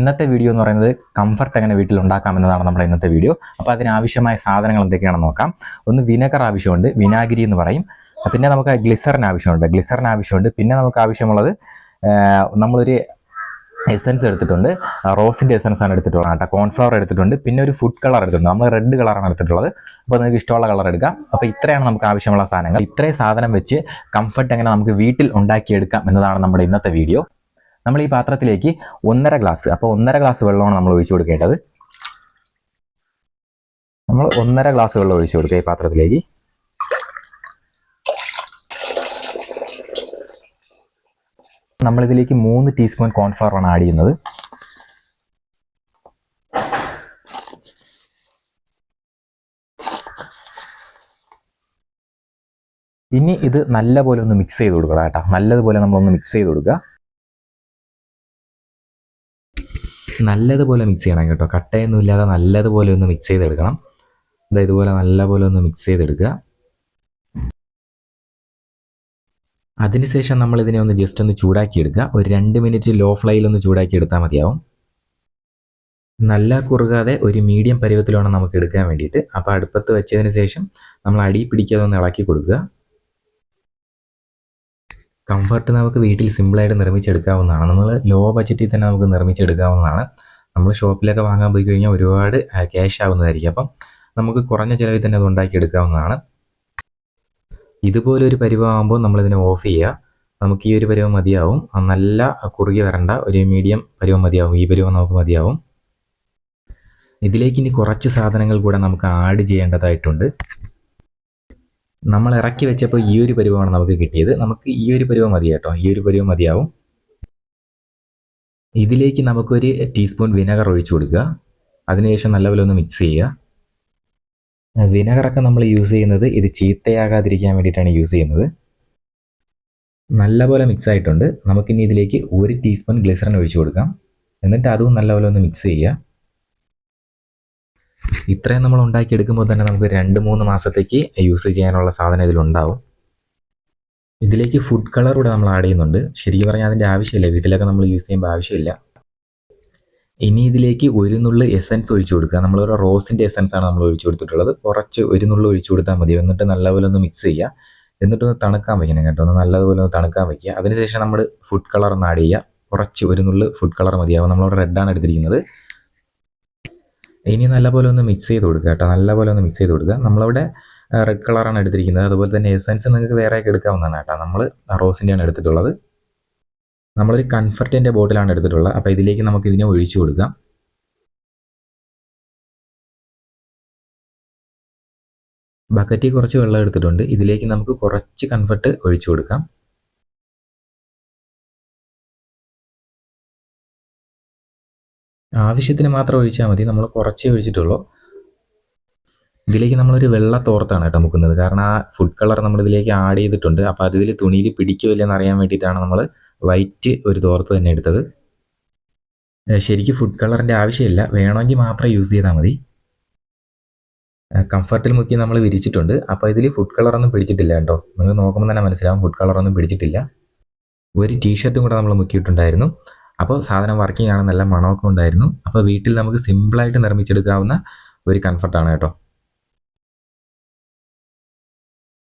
ഇന്നത്തെ വീഡിയോ എന്ന് പറയുന്നത് കംഫർട്ട് എങ്ങനെ വീട്ടിൽ ഉണ്ടാക്കാം എന്നതാണ് നമ്മുടെ ഇന്നത്തെ വീഡിയോ. അപ്പോൾ അതിനാവശ്യമായ സാധനങ്ങൾ എന്തൊക്കെയാണെന്ന് നോക്കാം. ഒന്ന് വിനെഗർ ആവശ്യമുണ്ട്, വിനാഗിരി എന്ന് പറയും. പിന്നെ നമുക്ക് ഗ്ലിസറിൻ ആവശ്യമുണ്ട്. പിന്നെ നമുക്ക് ആവശ്യമുള്ളത് നമ്മളൊരു എസൻസ് എടുത്തിട്ടുണ്ട്, റോസിൻ്റെ എസൻസ് ആണ് എടുത്തിട്ടുള്ളത് കേട്ടോ. കോൺഫ്ലവർ എടുത്തിട്ടുണ്ട്, പിന്നെ ഒരു ഫുഡ് കളർ എടുത്തിട്ടുണ്ട്. നമ്മൾ റെഡ് കളറാണ് എടുത്തിട്ടുള്ളത്. അപ്പോൾ നിങ്ങൾക്ക് ഇഷ്ടമുള്ള കളർ എടുക്കാം. അപ്പോൾ ഇത്രയാണ് നമുക്ക് ആവശ്യമുള്ള സാധനങ്ങൾ. ഇത്രയും സാധനം വെച്ച് കംഫർട്ട് എങ്ങനെ നമുക്ക് വീട്ടിൽ ഉണ്ടാക്കിയെടുക്കാം എന്നതാണ് നമ്മുടെ ഇന്നത്തെ വീഡിയോ. നമ്മൾ ഈ പാത്രത്തിലേക്ക് 1.5 ഗ്ലാസ്, അപ്പോൾ 1.5 ഗ്ലാസ് വെള്ളമാണ് നമ്മൾ ഒഴിച്ചു കൊടുക്കേണ്ടത്. നമ്മൾ 1.5 ഗ്ലാസ് വെള്ളം ഒഴിച്ചു കൊടുക്കുക ഈ പാത്രത്തിലേക്ക്. നമ്മളിതിലേക്ക് 3 ടീസ്പൂൺ കോൺഫ്ലവറാണ് ആഡ് ചെയ്യുന്നത്. ഇനി ഇത് നല്ലപോലെ ഒന്ന് മിക്സ് ചെയ്ത് കൊടുക്കുക കേട്ടോ. നല്ലതുപോലെ നമ്മളൊന്ന് മിക്സ് ചെയ്ത് കൊടുക്കുക. നല്ലതുപോലെ മിക്സ് ചെയ്യണം കേട്ടോ. കട്ടയൊന്നും ഇല്ലാതെ നല്ലതുപോലെ ഒന്ന് മിക്സ് ചെയ്തെടുക്കണം. ഇതുപോലെ നല്ലപോലെ ഒന്ന് മിക്സ് ചെയ്തെടുക്കുക. അതിനുശേഷം നമ്മൾ ഇതിനെ ഒന്ന് ജസ്റ്റ് ഒന്ന് ചൂടാക്കി എടുക്കുക. ഒരു 2 മിനിറ്റ് ലോ ഫ്ലെയിമിൽ ഒന്ന് ചൂടാക്കി എടുത്താൽ മതിയാവും. നല്ല കുറുകാതെ ഒരു മീഡിയം പരുവത്തിൽ വേണം നമുക്ക് എടുക്കാൻ വേണ്ടിയിട്ട്. അപ്പോൾ അടുപ്പത്ത് വെച്ചതിന് ശേഷം നമ്മൾ അടി പിടിക്കാതെ ഒന്ന് ഇളക്കി കൊടുക്കുക. കംഫർട്ട് നമുക്ക് വീട്ടിൽ സിമ്പിളായിട്ട് നിർമ്മിച്ചെടുക്കാവുന്നതാണ്. നമ്മൾ ലോ ബഡ്ജറ്റിൽ തന്നെ നമുക്ക് നിർമ്മിച്ചെടുക്കാവുന്നതാണ്. നമ്മൾ ഷോപ്പിലൊക്കെ വാങ്ങാൻ പോയി കഴിഞ്ഞാൽ ഒരുപാട് ക്യാഷ് ആവുന്നതായിരിക്കും. അപ്പം നമുക്ക് കുറഞ്ഞ ചിലവിൽ തന്നെ അത് ഉണ്ടാക്കിയെടുക്കാവുന്നതാണ്. ഇതുപോലൊരു പരുവമാകുമ്പോൾ നമ്മളിതിനെ ഓഫ് ചെയ്യുക. നമുക്ക് ഈ ഒരു പരുവം മതിയാവും. നല്ല കുറുകി വരണ്ട, ഒരു മീഡിയം പരുവം മതിയാവും. ഈ പരുവം നമുക്ക് മതിയാവും. ഇതിലേക്ക് ഇനി കുറച്ച് സാധനങ്ങൾ കൂടെ നമുക്ക് ആഡ് ചെയ്യേണ്ടതായിട്ടുണ്ട്. നമ്മൾ ഇറക്കി വെച്ചപ്പോൾ ഈ ഒരു പരുവമാണ് നമുക്ക് കിട്ടിയത്. നമുക്ക് ഈ ഒരു പരുവം മതി കേട്ടോ. ഈ ഒരു പരുവം മതിയാവും. ഇതിലേക്ക് നമുക്കൊരു ടീസ്പൂൺ വിനെഗർ ഒഴിച്ചു കൊടുക്കുക. അതിനുശേഷം നല്ലപോലെ ഒന്ന് മിക്സ് ചെയ്യുക. വിനെഗറൊക്കെ നമ്മൾ യൂസ് ചെയ്യുന്നത് ഇത് ചീത്തയാകാതിരിക്കാൻ വേണ്ടിയിട്ടാണ് യൂസ് ചെയ്യുന്നത്. നല്ലപോലെ മിക്സ് ആയിട്ടുണ്ട്. നമുക്കിനി ഇതിലേക്ക് 1 ടീസ്പൂൺ ഗ്ലിസറിൻ ഒഴിച്ചു കൊടുക്കാം. എന്നിട്ട് അതും നല്ലപോലെ ഒന്ന് മിക്സ് ചെയ്യുക. ഇത്രയും നമ്മൾ ഉണ്ടാക്കിയെടുക്കുമ്പോൾ തന്നെ നമുക്ക് 2-3 മാസത്തേക്ക് യൂസ് ചെയ്യാനുള്ള സാധനം ഇതിലുണ്ടാവും. ഇതിലേക്ക് ഫുഡ് കളർ കൂടെ നമ്മൾ ആഡ് ചെയ്യുന്നുണ്ട്. ശരിക്കും പറഞ്ഞാൽ അതിൻ്റെ ആവശ്യമില്ല, വീട്ടിലൊക്കെ നമ്മൾ യൂസ് ചെയ്യുമ്പോൾ ആവശ്യമില്ല. ഇനി ഇതിലേക്ക് 1 നുള്ള് എസൻസ് ഒഴിച്ചു കൊടുക്കുക. നമ്മളൊരു റോസിൻ്റെ എസൻസ് ആണ് നമ്മൾ ഒഴിച്ചു കൊടുത്തിട്ടുള്ളത്. കുറച്ച് 1 നുള്ള് ഒഴിച്ചു കൊടുത്താൽ മതി. എന്നിട്ട് നല്ലപോലെ ഒന്ന് മിക്സ് ചെയ്യുക. എന്നിട്ടൊന്ന് തണുക്കാൻ വയ്ക്കണം കേട്ടോ. ഒന്ന് നല്ലതുപോലെ ഒന്ന് തണുക്കാൻ വയ്ക്കുക. അതിനുശേഷം നമ്മൾ ഫുഡ് കളർ ഒന്ന് ആഡ് ചെയ്യുക. കുറച്ച് 1 നുള്ള് ഫുഡ് കളർ മതിയാവും. നമ്മളവിടെ റെഡാണ് എടുത്തിരിക്കുന്നത്. ഇനി നല്ലപോലെ ഒന്ന് മിക്സ് ചെയ്ത് കൊടുക്കുക കേട്ടോ. നല്ലപോലെ ഒന്ന് മിക്സ് ചെയ്ത് കൊടുക്കുക. നമ്മളവിടെ റെഡ് കളറാണ് എടുത്തിരിക്കുന്നത്. അതുപോലെ തന്നെ എസൻസ് നിങ്ങൾക്ക് വേറെയൊക്കെ എടുക്കാവുന്നതാണ് കേട്ടോ. നമ്മൾ റോസിൻ്റെയാണ് എടുത്തിട്ടുള്ളത്. നമ്മളൊരു കംഫർട്ടിൻ്റെ ബോട്ടിലാണ് എടുത്തിട്ടുള്ളത്. അപ്പോൾ ഇതിലേക്ക് നമുക്ക് ഇതിനെ ഒഴിച്ചു കൊടുക്കാം. ബക്കറ്റിൽ കുറച്ച് വെള്ളം എടുത്തിട്ടുണ്ട്. ഇതിലേക്ക് നമുക്ക് കുറച്ച് കംഫർട്ട് ഒഴിച്ചു കൊടുക്കാം. ആവശ്യത്തിന് മാത്രം ഒഴിച്ചാൽ മതി. നമ്മൾ കുറച്ചേ ഒഴിച്ചിട്ടുള്ളൂ. ഇതിലേക്ക് നമ്മളൊരു വെള്ള തോർത്താണ് കേട്ടോ മുക്കുന്നത്. കാരണം ആ ഫുഡ് കളർ നമ്മൾ ഇതിലേക്ക് ആഡ് ചെയ്തിട്ടുണ്ട്. അപ്പോൾ അതിൽ തുണിയിൽ പിടിക്കില്ലെന്ന് അറിയാൻ വേണ്ടിയിട്ടാണ് നമ്മൾ വൈറ്റ് ഒരു തോർത്ത് തന്നെ എടുത്തത്. ശരിക്കും ഫുഡ് കളറിൻ്റെ ആവശ്യമില്ല, വേണമെങ്കിൽ മാത്രം യൂസ് ചെയ്താൽ മതി. കംഫർട്ടിൽ മുക്കി നമ്മൾ വിരിച്ചിട്ടുണ്ട്. അപ്പോൾ ഇതിൽ ഫുഡ് കളറൊന്നും പിടിച്ചിട്ടില്ല കേട്ടോ. നിങ്ങൾ നോക്കുമ്പോൾ തന്നെ മനസ്സിലാവും ഫുഡ് കളറൊന്നും പിടിച്ചിട്ടില്ല. ഒരു ടീഷർട്ടും കൂടെ നമ്മൾ മുക്കിയിട്ടുണ്ടായിരുന്നു. അപ്പോൾ സാധനം വർക്കിംഗ് ആണ്, നല്ല മണമൊക്കെ ഉണ്ടായിരുന്നു. അപ്പോൾ വീട്ടിൽ നമുക്ക് സിമ്പിളായിട്ട് നിർമ്മിച്ചെടുക്കാവുന്ന ഒരു കംഫർട്ടാണ് കേട്ടോ.